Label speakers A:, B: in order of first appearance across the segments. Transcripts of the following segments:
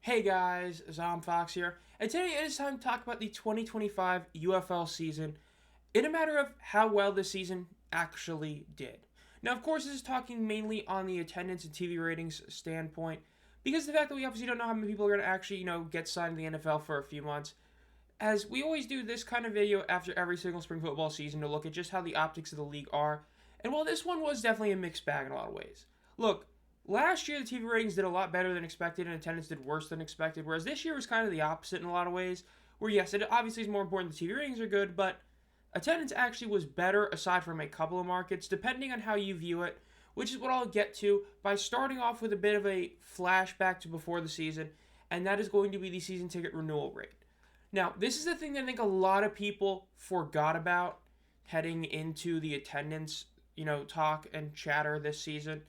A: Hey guys, Zom Fox here, and today it is time to talk about the 2025 UFL season in a matter of how well this season actually did. Now, of course, this is talking mainly on the attendance and TV ratings standpoint, because the fact that we obviously don't know how many people are going to actually, get signed to the NFL for a few months. As we always do this kind of video after every single spring football season to look at just how the optics of the league are, and while this one was definitely a mixed bag in a lot of ways. Look, last year the TV ratings did a lot better than expected and attendance did worse than expected, whereas this year was kind of the opposite in a lot of ways, where yes, it obviously is more important the TV ratings are good, but attendance actually was better aside from a couple of markets, depending on how you view it, which is what I'll get to by starting off with a bit of a flashback to before the season, and that is going to be the season ticket renewal rate. Now, this is the thing that I think a lot of people forgot about heading into the attendance, talk and chatter this season.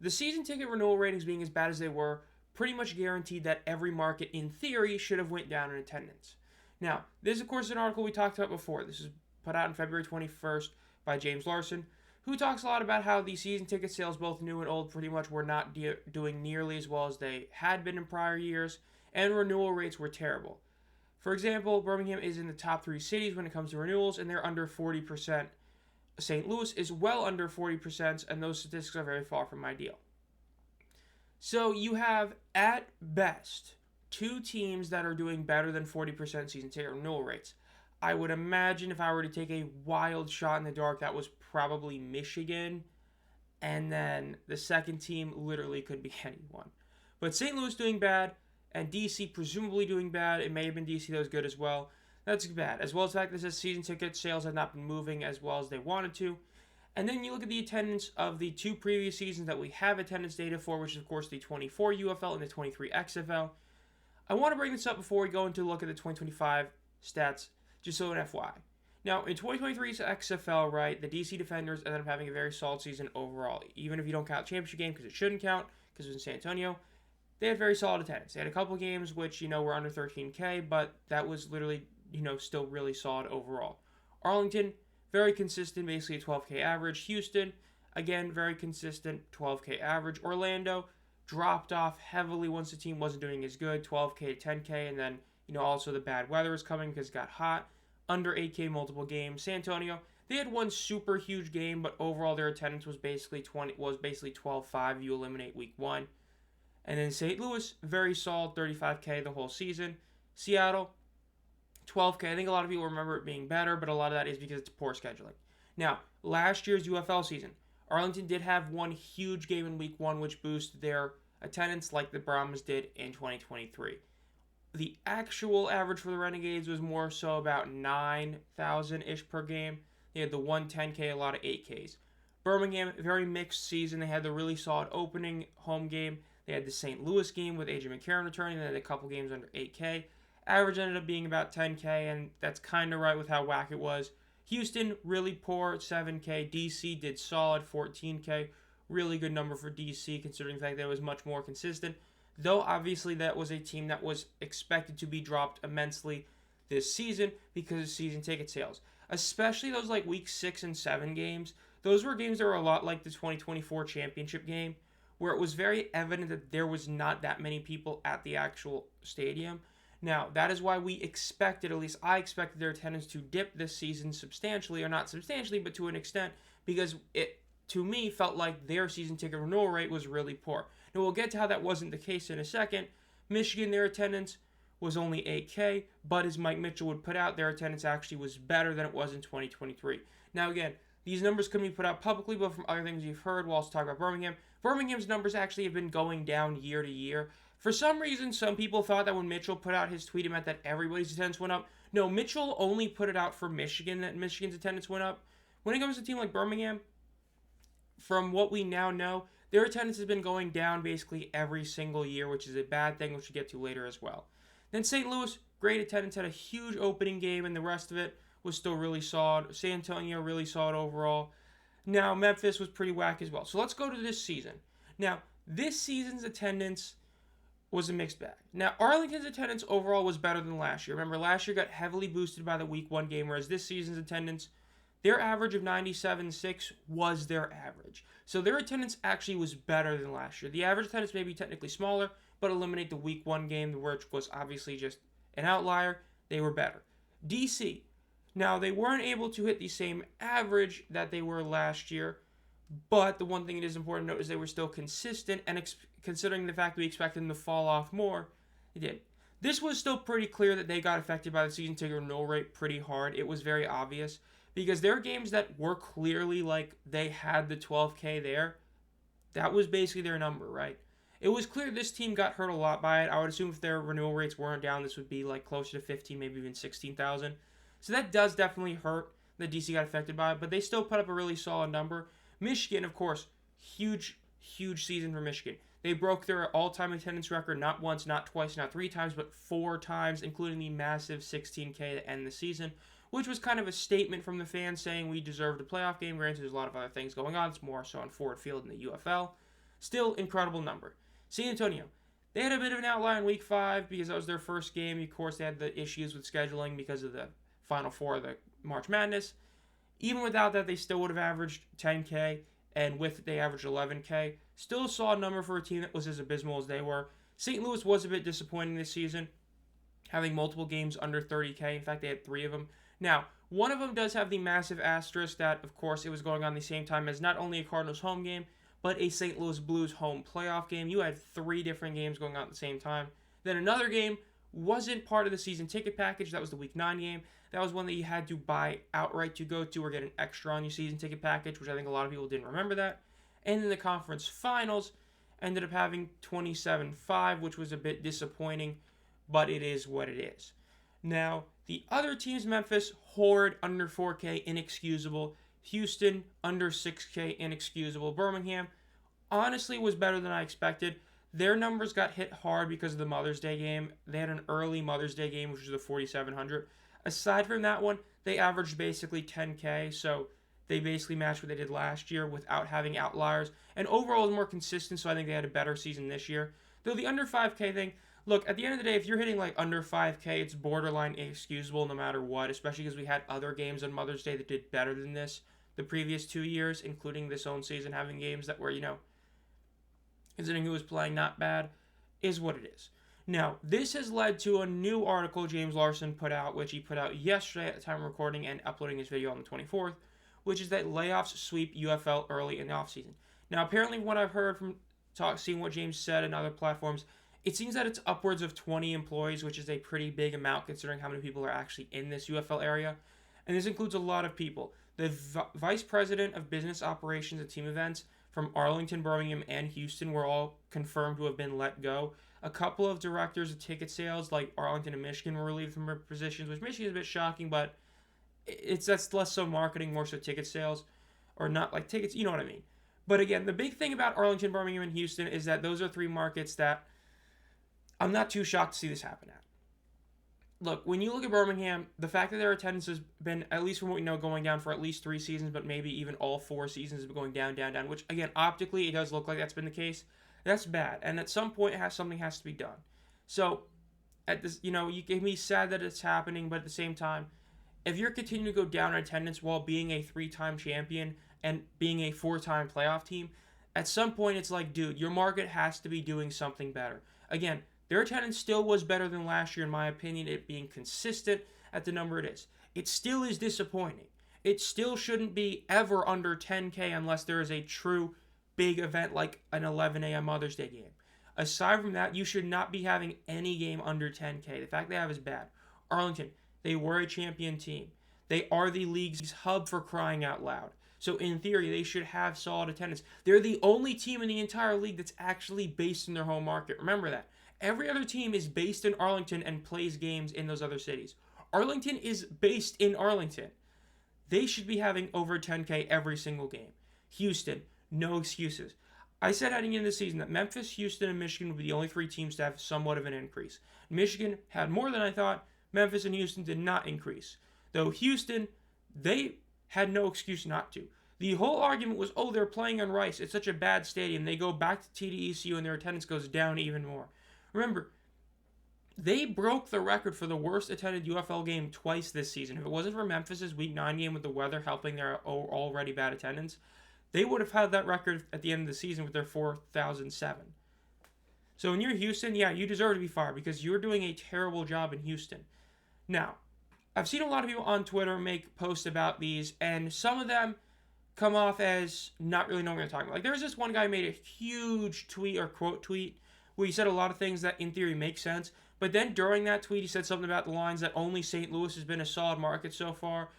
A: The season ticket renewal ratings being as bad as they were pretty much guaranteed that every market in theory should have went down in attendance. Now, this is of course an article we talked about before. This is put out on February 21st by James Larson, who talks a lot about how the season ticket sales, both new and old, pretty much were not doing nearly as well as they had been in prior years, and renewal rates were terrible. For example, Birmingham is in the top three cities when it comes to renewals, and they're under 40%. St. Louis is well under 40%, and those statistics are very far from ideal. So you have, at best, two teams that are doing better than 40% season ticket renewal rates. I would imagine if I were to take a wild shot in the dark, that was probably Michigan, and then the second team literally could be anyone. But St. Louis doing bad, and DC presumably doing bad. It may have been DC that was good as well. That's bad. As well as the fact that says season ticket sales have not been moving as well as they wanted to. And then you look at the attendance of the two previous seasons that we have attendance data for, which is of course the 24 UFL and the 23 XFL. I want to bring this up before we go into look at the 2025 stats, just so an FYI. Now, in 2023's XFL, right, the DC Defenders ended up having a very solid season overall. Even if you don't count the championship game, because it shouldn't count, because it was in San Antonio, they had very solid attendance. They had a couple games which, were under 13K, but that was literally, still really solid overall. Arlington, very consistent, basically a 12K average. Houston, again, very consistent, 12K average. Orlando dropped off heavily once the team wasn't doing as good, 12K to 10K, and then, also the bad weather was coming because it got hot. Under 8K multiple games. San Antonio, they had one super huge game, but overall their attendance was basically 12.5. You eliminate week one. And then St. Louis, very solid, 35K the whole season. Seattle, 12K. I think a lot of people remember it being better, but a lot of that is because it's poor scheduling. Now, last year's UFL season, Arlington did have one huge game in week one, which boosted their attendance like the Brahmas did in 2023. The actual average for the Renegades was more so about 9,000-ish per game. They had the 110K, a lot of 8Ks. Birmingham, very mixed season. They had the really solid opening home game. They had the St. Louis game with AJ McCarron returning. They had a couple games under 8K. Average ended up being about 10K, and that's kind of right with how whack it was. Houston, really poor, 7K. DC did solid, 14K. Really good number for DC, considering the fact that it was much more consistent. Though, obviously, that was a team that was expected to be dropped immensely this season because of season ticket sales. Especially those, like, week 6 and 7 games. Those were games that were a lot like the 2024 championship game, where it was very evident that there was not that many people at the actual stadium. Now, that is why we expected, at least I expected their attendance to dip this season substantially, or not substantially, but to an extent, because it, to me, felt like their season ticket renewal rate was really poor. Now, we'll get to how that wasn't the case in a second. Michigan, their attendance was only 8K, but as Mike Mitchell would put out, their attendance actually was better than it was in 2023. Now, again, these numbers couldn't be put out publicly, but from other things you've heard, we'll also talk about Birmingham. Birmingham's numbers actually have been going down year to year. For some reason, some people thought that when Mitchell put out his tweet, it meant that everybody's attendance went up. No, Mitchell only put it out for Michigan, that Michigan's attendance went up. When it comes to a team like Birmingham, from what we now know, their attendance has been going down basically every single year, which is a bad thing, which we'll get to later as well. Then St. Louis, great attendance, had a huge opening game, and the rest of it was still really solid. San Antonio, really solid overall. Now, Memphis was pretty whack as well. So let's go to this season. Now, this season's attendance was a mixed bag. Now, Arlington's attendance overall was better than last year. Remember, last year got heavily boosted by the week 1 game, whereas this season's attendance, their average of 97.6 was their average. So their attendance actually was better than last year. The average attendance may be technically smaller, but eliminate the week 1 game, which was obviously just an outlier. They were better. DC, now they weren't able to hit the same average that they were last year, but the one thing it is important to note is they were still consistent, and considering the fact we expected them to fall off more, they did. This was still pretty clear that they got affected by the season ticket renewal rate pretty hard. It was very obvious because there are games that were clearly like they had the 12K there. That was basically their number, right? It was clear this team got hurt a lot by it. I would assume if their renewal rates weren't down, this would be like closer to 15, maybe even 16,000. So that does definitely hurt that DC got affected by it, but they still put up a really solid number. Michigan, of course, huge season for Michigan. They broke their all-time attendance record not once, not twice, not 3 times, but 4 times, including the massive 16K to end the season, which was kind of a statement from the fans saying we deserved a playoff game. Granted, there's a lot of other things going on. It's more so on Ford Field in the UFL. Still, incredible number. San Antonio, they had a bit of an outlier in Week 5 because that was their first game. Of course, they had the issues with scheduling because of the Final Four of the March Madness. Even without that, they still would have averaged 10K, and with it, they averaged 11K. Still a solid number for a team that was as abysmal as they were. St. Louis was a bit disappointing this season, having multiple games under 30K. In fact, they had 3 of them. Now, one of them does have the massive asterisk that, of course, it was going on the same time as not only a Cardinals home game, but a St. Louis Blues home playoff game. You had 3 different games going on at the same time. Then another game wasn't part of the season ticket package. That was the Week 9 game. That was one that you had to buy outright to go to or get an extra on your season ticket package, which I think a lot of people didn't remember that. And then the conference finals ended up having 27-5, which was a bit disappointing, but it is what it is. Now, the other teams, Memphis, horrid, under 4K, inexcusable. Houston, under 6K, inexcusable. Birmingham, honestly, was better than I expected. Their numbers got hit hard because of the Mother's Day game. They had an early Mother's Day game, which was the 4,700. Aside from that one, they averaged basically 10K, so they basically matched what they did last year without having outliers. And overall, it was more consistent, so I think they had a better season this year. Though the under 5K thing, look, at the end of the day, if you're hitting like under 5K, it's borderline inexcusable no matter what, especially because we had other games on Mother's Day that did better than this the previous 2 years, including this own season, having games that were, considering who was playing not bad, is what it is. Now, this has led to a new article James Larson put out, which he put out yesterday at the time of recording and uploading this video on the 24th, which is that layoffs sweep UFL early in the offseason. Now, apparently what I've heard from seeing what James said in other platforms, it seems that it's upwards of 20 employees, which is a pretty big amount considering how many people are actually in this UFL area. And this includes a lot of people. The Vice President of Business Operations and Team Events from Arlington, Birmingham, and Houston were all confirmed to have been let go. A couple of directors of ticket sales, like Arlington and Michigan, were relieved from their positions, which Michigan is a bit shocking, but that's less so marketing, more so ticket sales, or not like tickets, you know what I mean. But again, the big thing about Arlington, Birmingham, and Houston is that those are 3 markets that I'm not too shocked to see this happen at. Look, when you look at Birmingham, the fact that their attendance has been, at least from what we know, going down for at least 3 seasons, but maybe even all 4 seasons has been going down, which, again, optically, it does look like that's been the case. That's bad, and at some point, something has to be done. So, at this, you can be sad that it's happening, but at the same time, if you're continuing to go down in attendance while being a 3-time champion and being a 4-time playoff team, at some point, it's like, dude, your market has to be doing something better. Again, their attendance still was better than last year, in my opinion, it being consistent at the number it is. It still is disappointing. It still shouldn't be ever under 10K unless there is a true big event like an 11 a.m. Mother's Day game. Aside from that, you should not be having any game under 10K. The fact they have is bad. Arlington, they were a champion team. They are the league's hub for crying out loud. So in theory, they should have solid attendance. They're the only team in the entire league that's actually based in their home market. Remember that. Every other team is based in Arlington and plays games in those other cities. Arlington is based in Arlington. They should be having over 10K every single game. Houston, no excuses. I said heading into the season that Memphis, Houston, and Michigan would be the only 3 teams to have somewhat of an increase. Michigan had more than I thought. Memphis and Houston did not increase. Though Houston, they had no excuse not to. The whole argument was, they're playing on Rice. It's such a bad stadium. They go back to TDECU and their attendance goes down even more. Remember, they broke the record for the worst attended UFL game twice this season. If it wasn't for Memphis' Week 9 game with the weather helping their already bad attendance, they would have had that record at the end of the season with their 4,007. So when you're Houston, yeah, you deserve to be fired because you're doing a terrible job in Houston. Now, I've seen a lot of people on Twitter make posts about these, and some of them come off as not really knowing what they're talking about. Like, there's this one guy who made a huge tweet or quote tweet where he said a lot of things that in theory make sense, but then during that tweet, he said something about the lines that only St. Louis has been a solid market so far.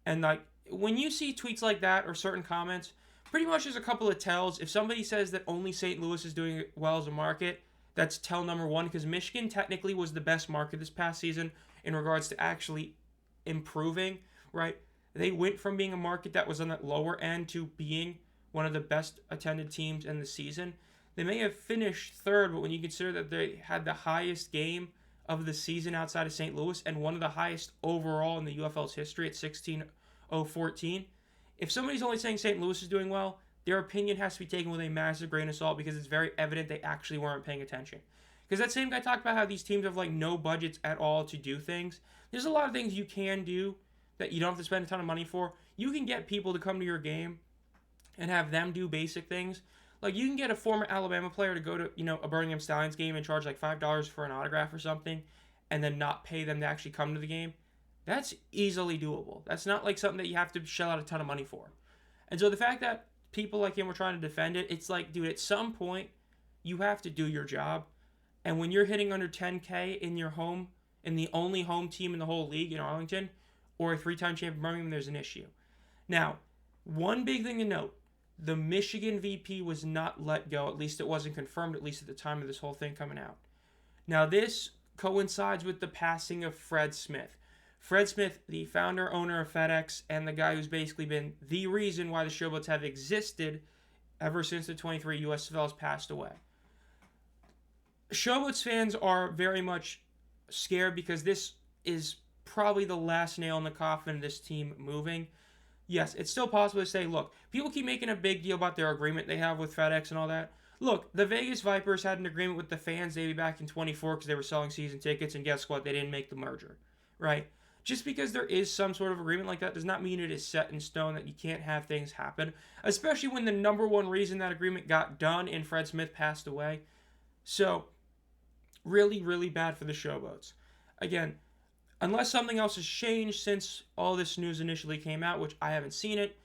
A: And, like, when you see tweets like that or certain comments, pretty much there's a couple of tells. If somebody says that only St. Louis is doing well as a market, that's tell number one, because Michigan technically was the best market this past season in regards to actually improving, right? They went from being a market that was on that lower end to being one of the best attended teams in the season. They may have finished third, but when you consider that they had the highest game of the season outside of St. Louis and one of the highest overall in the UFL's history at 16,014, if somebody's only saying St. Louis is doing well, their opinion has to be taken with a massive grain of salt because it's very evident they actually weren't paying attention. Because that same guy talked about how these teams have like no budgets at all to do things. There's a lot of things you can do that you don't have to spend a ton of money for. You can get people to come to your game and have them do basic things. Like you can get a former Alabama player to go to, a Birmingham Stallions game and charge like $5 for an autograph or something and then not pay them to actually come to the game. That's easily doable. That's not like something that you have to shell out a ton of money for. And so the fact that people like him were trying to defend it, it's like, dude, at some point you have to do your job. And when you're hitting under 10K in your home, in the only home team in the whole league in Arlington, or a three-time champion Birmingham, there's an issue. Now, one big thing to note, the Michigan VP was not let go. At least it wasn't confirmed, at least at the time of this whole thing coming out. Now, this coincides with the passing of Fred Smith. Fred Smith, the founder, owner of FedEx, and the guy who's basically been the reason why the Showboats have existed ever since the 23 USFLs passed away. Showboats fans are very much scared because this is probably the last nail in the coffin of this team moving. Yes, it's still possible to say, look, people keep making a big deal about their agreement they have with FedEx and all that. Look, the Vegas Vipers had an agreement with the fans maybe back in 24 because they were selling season tickets, and guess what? They didn't make the merger, right? Just because there is some sort of agreement like that does not mean it is set in stone that you can't have things happen, especially when the number one reason that agreement got done and Fred Smith passed away. So, really, really bad for the Showboats. Again, unless something else has changed since all this news initially came out, which I haven't seen it,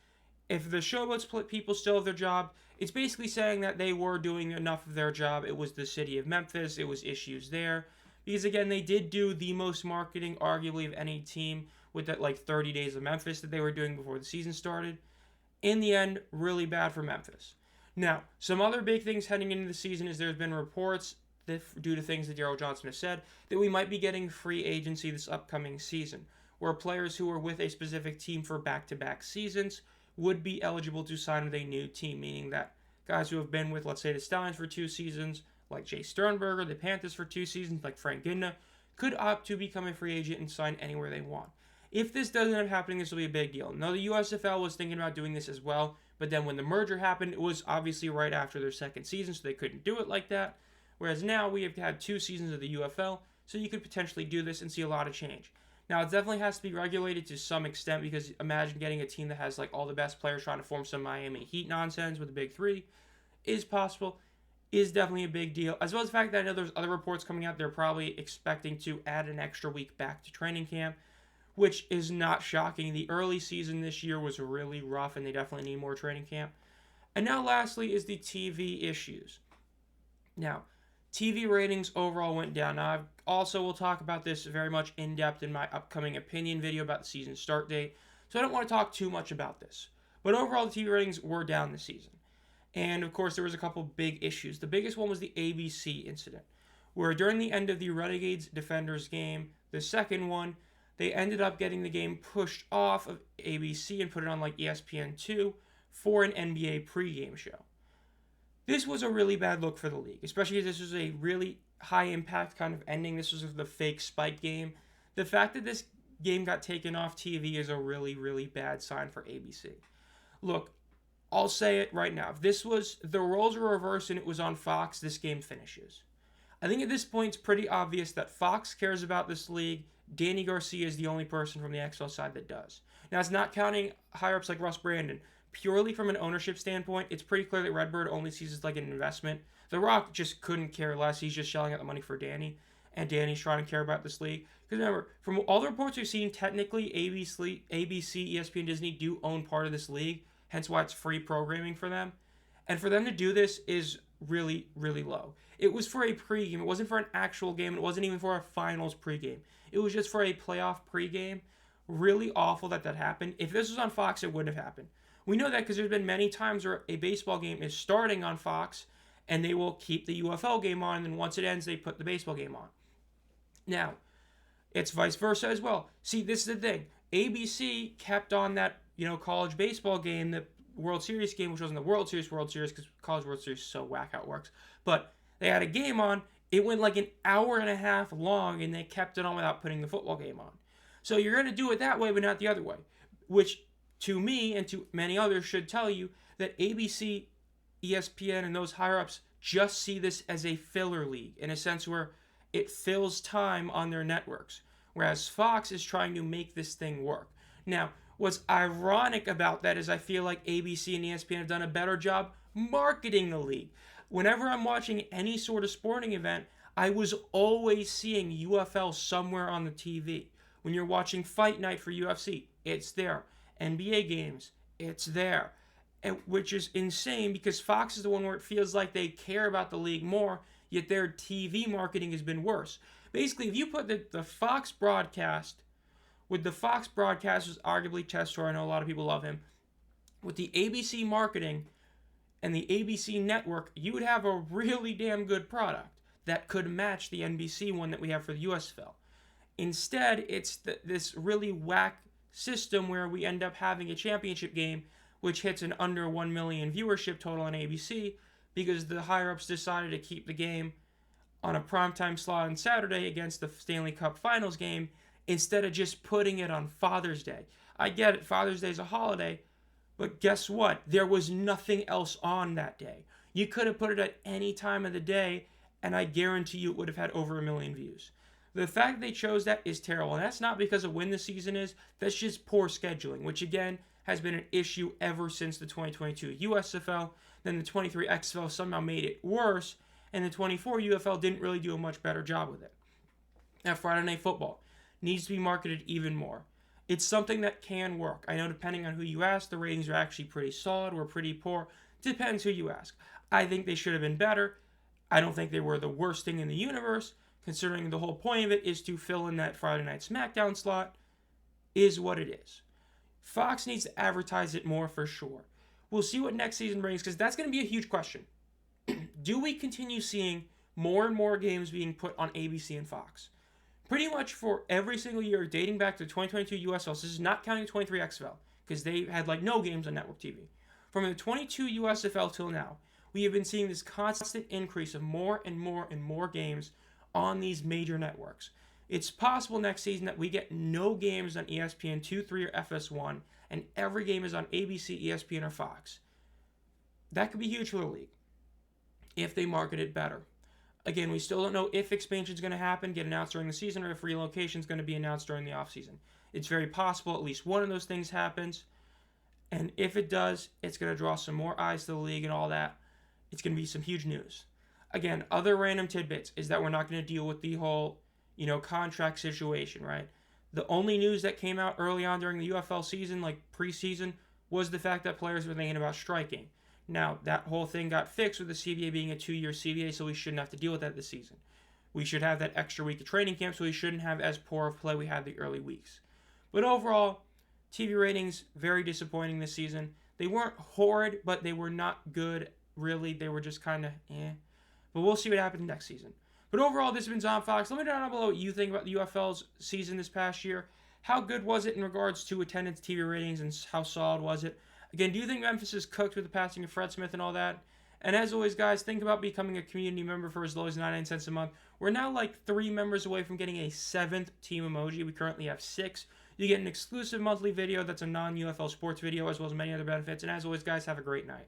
A: if the Showboats people still have their job, it's basically saying that they were doing enough of their job. It was the city of Memphis. It was issues there. Because, again, they did do the most marketing, arguably, of any team with that, 30 days of Memphis that they were doing before the season started. In the end, really bad for Memphis. Now, some other big things heading into the season is there's been reports due to things that Daryl Johnson has said, that we might be getting free agency this upcoming season, where players who are with a specific team for back-to-back seasons would be eligible to sign with a new team, meaning that guys who have been with, let's say, the Stallions for 2 seasons, like Jay Sternberger, the Panthers for 2 seasons, like Frank Gidna, could opt to become a free agent and sign anywhere they want. If this doesn't end up happening, this will be a big deal. Now, the USFL was thinking about doing this as well, but then when the merger happened, it was obviously right after their second season, so they couldn't do it like that. Whereas now we have had 2 seasons of the UFL, so you could potentially do this and see a lot of change. Now, it definitely has to be regulated to some extent, because imagine getting a team that has all the best players trying to form some Miami Heat nonsense with the Big Three is possible, is definitely a big deal. As well as the fact that I know there's other reports coming out, they're probably expecting to add an extra week back to training camp, which is not shocking. The early season this year was really rough, and they definitely need more training camp. And now lastly is the TV issues. Now, TV ratings overall went down. Now, I also will talk about this very much in depth in my upcoming opinion video about the season start date, so I don't want to talk too much about this. But overall, the TV ratings were down this season. And, of course, there was a couple big issues. The biggest one was the ABC incident, where during the end of the Renegades Defenders game, the second one, they ended up getting the game pushed off of ABC and put it on ESPN2 for an NBA pregame show. This was a really bad look for the league, especially because this was a really high-impact kind of ending. This was the fake spike game. The fact that this game got taken off TV is a really, really bad sign for ABC. Look, I'll say it right now. If the roles were reversed and it was on Fox, this game finishes. I think at this point it's pretty obvious that Fox cares about this league. Danny Garcia is the only person from the XL side that does. Now, it's not counting higher-ups like Russ Brandon. Purely from an ownership standpoint, it's pretty clear that Redbird only sees it like an investment. The Rock just couldn't care less. He's just shelling out the money for Danny, and Danny's trying to care about this league. Because remember, from all the reports we've seen, technically ABC, ESPN, Disney do own part of this league, hence why it's free programming for them. And for them to do this is really, really low. It was for a pregame. It wasn't for an actual game. It wasn't even for a finals pregame. It was just for a playoff pregame. Really awful that happened. If this was on Fox, it wouldn't have happened. We know that because there's been many times where a baseball game is starting on Fox and they will keep the UFL game on, and then once it ends, they put the baseball game on. Now, it's vice versa as well. See, this is the thing. ABC kept on that, college baseball game, the World Series game, which wasn't the World Series because college World Series is so whack how it works. But they had a game on. It went like an hour and a half long, and they kept it on without putting the football game on. So you're going to do it that way, but not the other way, which to me and to many others should tell you that ABC, ESPN, and those higher-ups just see this as a filler league in a sense where it fills time on their networks, whereas Fox is trying to make this thing work. Now, what's ironic about that is I feel like ABC and ESPN have done a better job marketing the league. Whenever I'm watching any sort of sporting event, I was always seeing UFL somewhere on the TV. When you're watching Fight Night for UFC, it's there. NBA games, it's there. Which is insane because Fox is the one where it feels like they care about the league more, yet their TV marketing has been worse. Basically, if you put the Fox broadcast, with the Fox broadcast was arguably Testor, I know a lot of people love him, with the ABC marketing and the ABC network, you would have a really damn good product that could match the NBC one that we have for the USFL. Instead, it's this really whack system where we end up having a championship game which hits an under 1 million viewership total on ABC because the higher-ups decided to keep the game on a primetime slot on Saturday against the Stanley Cup Finals game instead of just putting it on Father's Day. I get it, Father's Day is a holiday, but guess what? There was nothing else on that day. You could have put it at any time of the day, and I guarantee you it would have had over 1 million views. The fact they chose that is terrible, and that's not because of when the season is, that's just poor scheduling, which again has been an issue ever since the 2022 USFL. Then the 23 XFL somehow made it worse, and the 24 UFL didn't really do a much better job with it. Now, Friday Night Football needs to be marketed even more. It's something that can work. I know depending on who you ask, the ratings are actually pretty solid or pretty poor. Depends who you ask. I think they should have been better. I don't think they were the worst thing in the universe, considering the whole point of it is to fill in that Friday Night SmackDown slot, is what it is. Fox needs to advertise it more for sure. We'll see what next season brings, because that's going to be a huge question. Do we continue seeing more and more games being put on ABC and Fox? Pretty much for every single year, dating back to 2022 USL, this is not counting 23 XFL, because they had no games on network TV. From the 22 USFL till now, we have been seeing this constant increase of more and more and more games on these major networks. It's possible next season that we get no games on ESPN 2, 3, or FS1, and every game is on ABC, ESPN, or Fox. That could be huge for the league if they market it better. Again, we still don't know if expansion is going to happen, get announced during the season, or if relocation is going to be announced during the offseason. It's very possible at least one of those things happens, and if it does, it's going to draw some more eyes to the league and all that. It's going to be some huge news. Again, other random tidbits is that we're not going to deal with the whole contract situation, right? The only news that came out early on during the UFL season, like preseason, was the fact that players were thinking about striking. Now, that whole thing got fixed with the CBA being a 2-year CBA, so we shouldn't have to deal with that this season. We should have that extra week of training camp, so we shouldn't have as poor of play we had the early weeks. But overall, TV ratings, very disappointing this season. They weren't horrid, but they were not good, really. They were just kind of But we'll see what happens next season. But overall, this has been Zom Fox. Let me know down below what you think about the UFL's season this past year. How good was it in regards to attendance, TV ratings, and how solid was it? Again, do you think Memphis is cooked with the passing of Fred Smith and all that? And as always, guys, think about becoming a community member for as low as 99 cents a month. We're now like 3 members away from getting a 7th team emoji. We currently have 6. You get an exclusive monthly video that's a non-UFL sports video, as well as many other benefits. And as always, guys, have a great night.